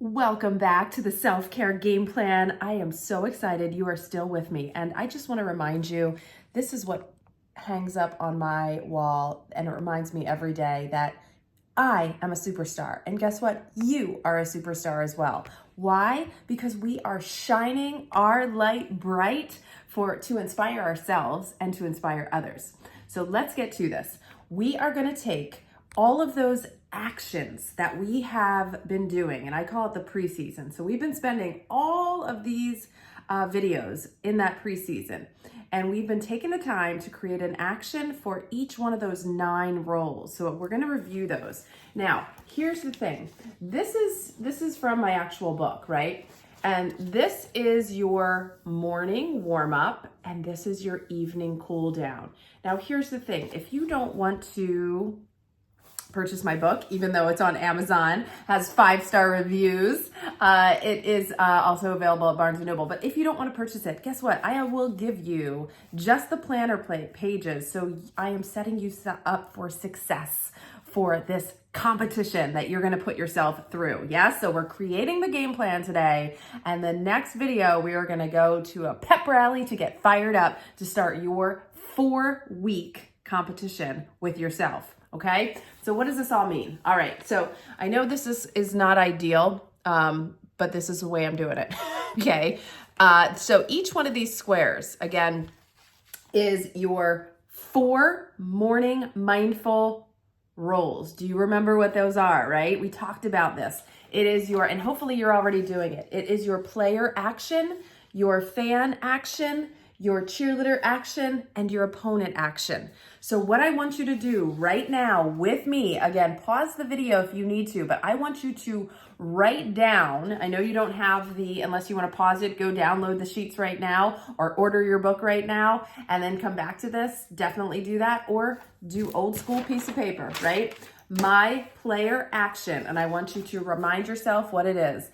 Welcome back to the self-care game plan. I am so excited you are still with me. And I just want to remind you, this is what hangs up on my wall. And it reminds me every day that I am a superstar. And guess what? You are a superstar as well. Why? Because we are shining our light bright to inspire ourselves and to inspire others. So let's get to this. We are going to take all of those actions that we have been doing, and I call it the preseason. So we've been spending all of these videos in that preseason, and we've been taking the time to create an action for each one of those 9 roles. So we're going to review those. Now, here's the thing. This is from my actual book, right? And this is your morning warm up, and this is your evening cool down. Now, here's the thing. If you don't want to purchase my book, even though it's on Amazon, has 5-star reviews. It is also available at Barnes & Noble. But if you don't want to purchase it, guess what? I will give you just the planner pages. So I am setting you up for success for this competition that you're going to put yourself through. Yeah. So we're creating the game plan today. And the next video, we are going to go to a pep rally to get fired up to start your 4-week competition with yourself. Okay, so what does this all mean? All right, so I know this is not ideal, but this is the way I'm doing it. Okay, so each one of these squares, again, is your 4 morning mindful roles. Do you remember what those are, right? We talked about this. It is your, and hopefully you're already doing it. It is your player action, your fan action, your cheerleader action, and your opponent action. So what I want you to do right now with me, again, pause the video if you need to, but I want you to write down, I know you don't have unless you want to pause it, go download the sheets right now or order your book right now and then come back to this, definitely do that, or do old school piece of paper, right? My player action, and I want you to remind yourself what it is.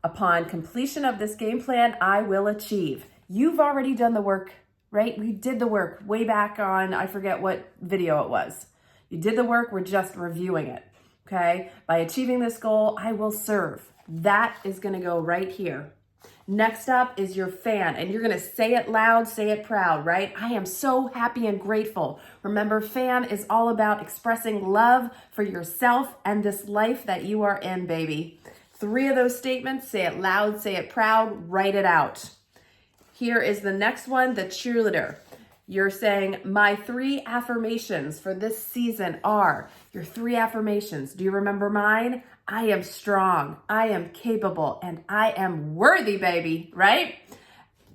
Upon completion of this game plan, I will achieve. You've already done the work, right? We did the work way back on, I forget what video it was. You did the work, we're just reviewing it, okay? By achieving this goal, I will serve. That is gonna go right here. Next up is your fan, and you're gonna say it loud, say it proud, right? I am so happy and grateful. Remember, fan is all about expressing love for yourself and this life that you are in, baby. 3 of those statements, say it loud, say it proud, write it out. Here is the next one, the cheerleader. You're saying, my 3 affirmations for this season are your 3 affirmations. Do you remember mine? I am strong, I am capable, and I am worthy, baby, right?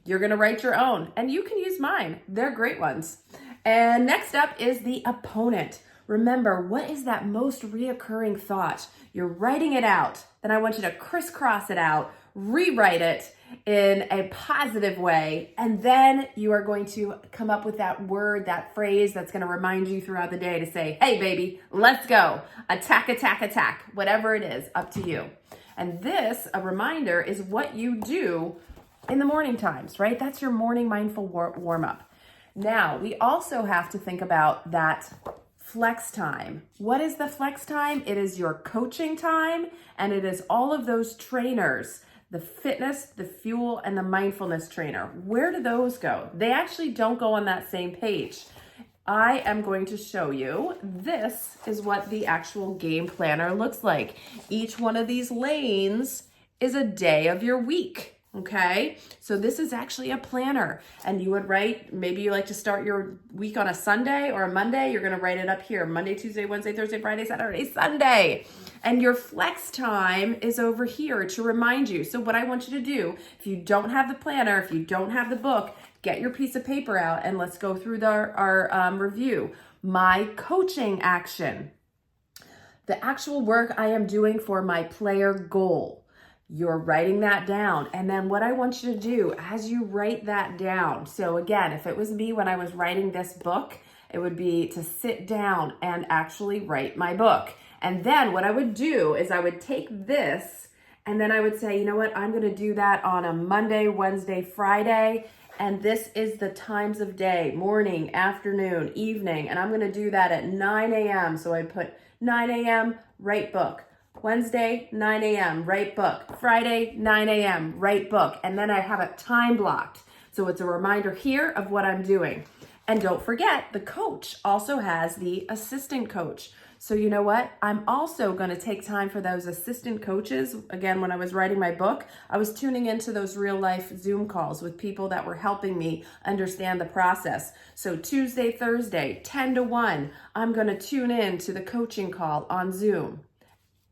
You're gonna write your own, and you can use mine. They're great ones. And next up is the opponent. Remember, what is that most reoccurring thought? You're writing it out. Then I want you to crisscross it out, rewrite it in a positive way, and then you are going to come up with that word, that phrase that's going to remind you throughout the day to say, hey baby, let's go, attack, attack, attack, whatever it is, up to you. And this, a reminder, is what you do in the morning times, right? That's your morning mindful warm up. Now, we also have to think about that flex time. What is the flex time? It is your coaching time, and it is all of those trainers, the fitness, the fuel, and the mindfulness trainer. Where do those go? They actually don't go on that same page. I am going to show you, this is what the actual game planner looks like. Each one of these lanes is a day of your week. Okay, so this is actually a planner, and you would write, maybe you like to start your week on a Sunday or a Monday, you're gonna write it up here, Monday, Tuesday, Wednesday, Thursday, Friday, Saturday, Sunday. And your flex time is over here to remind you. So what I want you to do, if you don't have the planner, if you don't have the book, get your piece of paper out and let's go through our review. My coaching action, the actual work I am doing for my player goal. You're writing that down. And then what I want you to do as you write that down. So again, if it was me when I was writing this book, it would be to sit down and actually write my book. And then what I would do is I would take this and then I would say, you know what, I'm going to do that on a Monday, Wednesday, Friday. And this is the times of day, morning, afternoon, evening. And I'm going to do that at 9 a.m. So I put 9 a.m., write book. Wednesday, 9 a.m., write book. Friday, 9 a.m., write book. And then I have it time blocked. So it's a reminder here of what I'm doing. And don't forget, the coach also has the assistant coach. So you know what? I'm also going to take time for those assistant coaches. Again, when I was writing my book, I was tuning into those real life Zoom calls with people that were helping me understand the process. So Tuesday, Thursday, 10 to 1, I'm going to tune in to the coaching call on Zoom.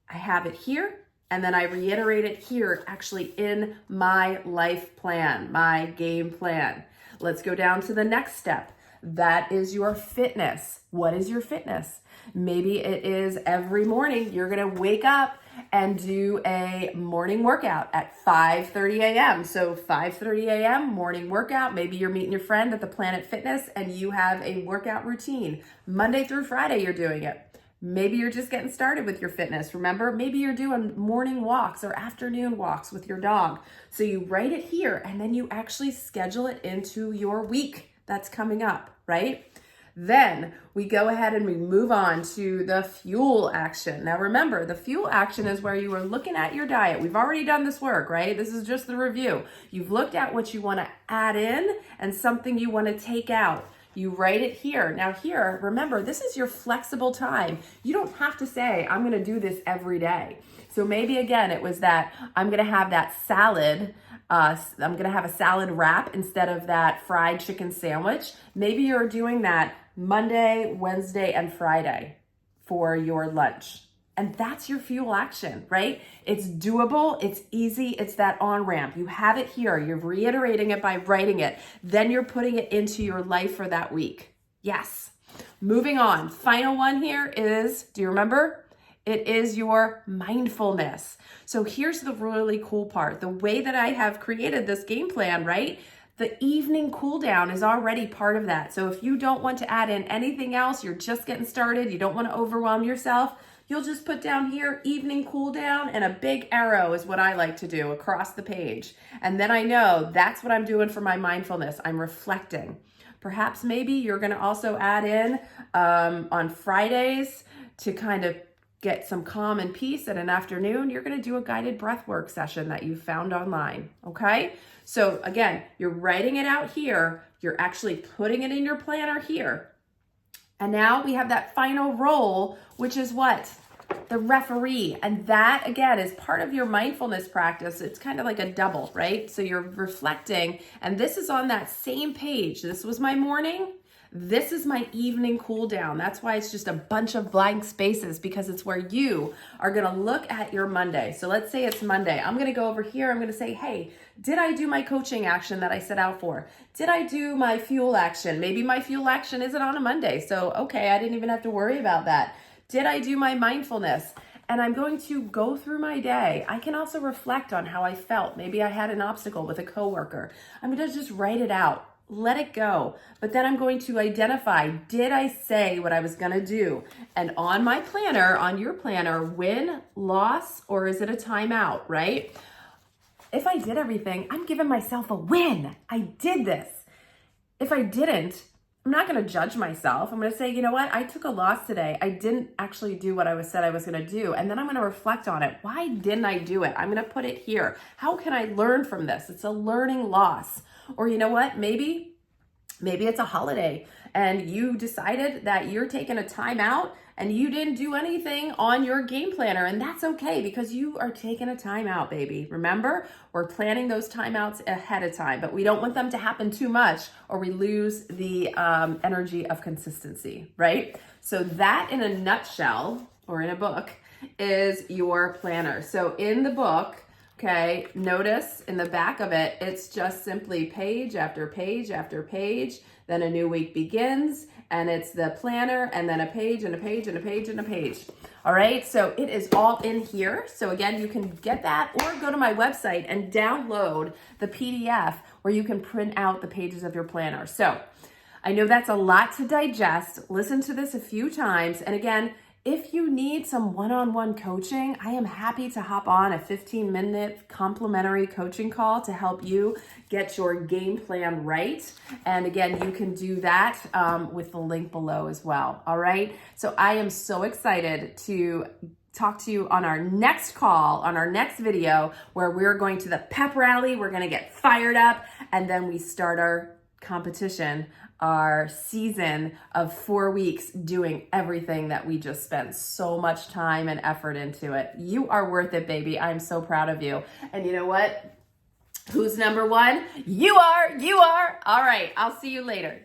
I have it here, and then I reiterate it here, actually in my life plan, my game plan. Let's go down to the next step. That is your fitness. What is your fitness? Maybe it is every morning you're going to wake up and do a morning workout at 5:30 a.m. So 5:30 a.m. morning workout. Maybe you're meeting your friend at the Planet Fitness and you have a workout routine. Monday through Friday you're doing it. Maybe you're just getting started with your fitness. Remember, maybe you're doing morning walks or afternoon walks with your dog. So you write it here and then you actually schedule it into your week that's coming up, right? Then we go ahead and we move on to the fuel action. Now remember, the fuel action is where you are looking at your diet. We've already done this work, right? This is just the review. You've looked at what you want to add in and something you want to take out. You write it here. Now here, remember, this is your flexible time. You don't have to say, I'm going to do this every day. So maybe again, it was that I'm going to have that salad. I'm going to have a salad wrap instead of that fried chicken sandwich. Maybe you're doing that Monday, Wednesday, and Friday for your lunch. And that's your fuel action, right? It's doable, it's easy, it's that on-ramp. You have it here, you're reiterating it by writing it. Then you're putting it into your life for that week. Yes. Moving on, final one here is, do you remember? It is your mindfulness. So here's the really cool part. The way that I have created this game plan, right? The evening cool down is already part of that. So if you don't want to add in anything else, you're just getting started, you don't want to overwhelm yourself, you'll just put down here evening cool down and a big arrow is what I like to do across the page. And then I know that's what I'm doing for my mindfulness. I'm reflecting. Perhaps maybe you're going to also add in on Fridays to kind of get some calm and peace at an afternoon, you're going to do a guided breathwork session that you found online. Okay. So again, you're writing it out here. You're actually putting it in your planner here. And now we have that final role, which is what? The referee. And that again is part of your mindfulness practice. It's kind of like a double, right? So you're reflecting, and this is on that same page. This was my morning. This is my evening cool down. That's why it's just a bunch of blank spaces, because it's where you are going to look at your Monday. So let's say it's Monday. I'm going to go over here. I'm going to say, hey, did I do my coaching action that I set out for? Did I do my fuel action? Maybe my fuel action isn't on a Monday. So, okay, I didn't even have to worry about that. Did I do my mindfulness? And I'm going to go through my day. I can also reflect on how I felt. Maybe I had an obstacle with a coworker. I'm going to just write it out. Let it go. But then I'm going to identify, did I say what I was going to do? And on my planner, on your planner, win, loss, or is it a timeout, right? If I did everything, I'm giving myself a win. I did this. If I didn't, I'm not going to judge myself. I'm going to say, you know what? I took a loss today. I didn't actually do what I said I was going to do. And then I'm going to reflect on it. Why didn't I do it? I'm going to put it here. How can I learn from this? It's a learning loss. Or you know what? Maybe it's a holiday and you decided that you're taking a time out and you didn't do anything on your game planner, and that's okay because you are taking a time out, baby. Remember, we're planning those timeouts ahead of time, but we don't want them to happen too much or we lose the energy of consistency, right? So that in a nutshell, or in a book, is your planner. So in the book, okay, notice in the back of it, it's just simply page after page after page. Then a new week begins, and it's the planner, and then a page and a page and a page and a page. All right, so it is all in here. So again, you can get that or go to my website and download the PDF where you can print out the pages of your planner. So I know that's a lot to digest. Listen to this a few times. And again, if you need some one-on-one coaching, I am happy to hop on a 15-minute complimentary coaching call to help you get your game plan right. And again, you can do that with the link below as well. All right. So I am so excited to talk to you on our next call, on our next video, where we're going to the pep rally. We're going to get fired up, and then we start our competition, our season of 4 weeks doing everything that we just spent so much time and effort into it. You are worth it, baby. I'm so proud of you. And you know what? Who's number one? You are. All right. I'll see you later.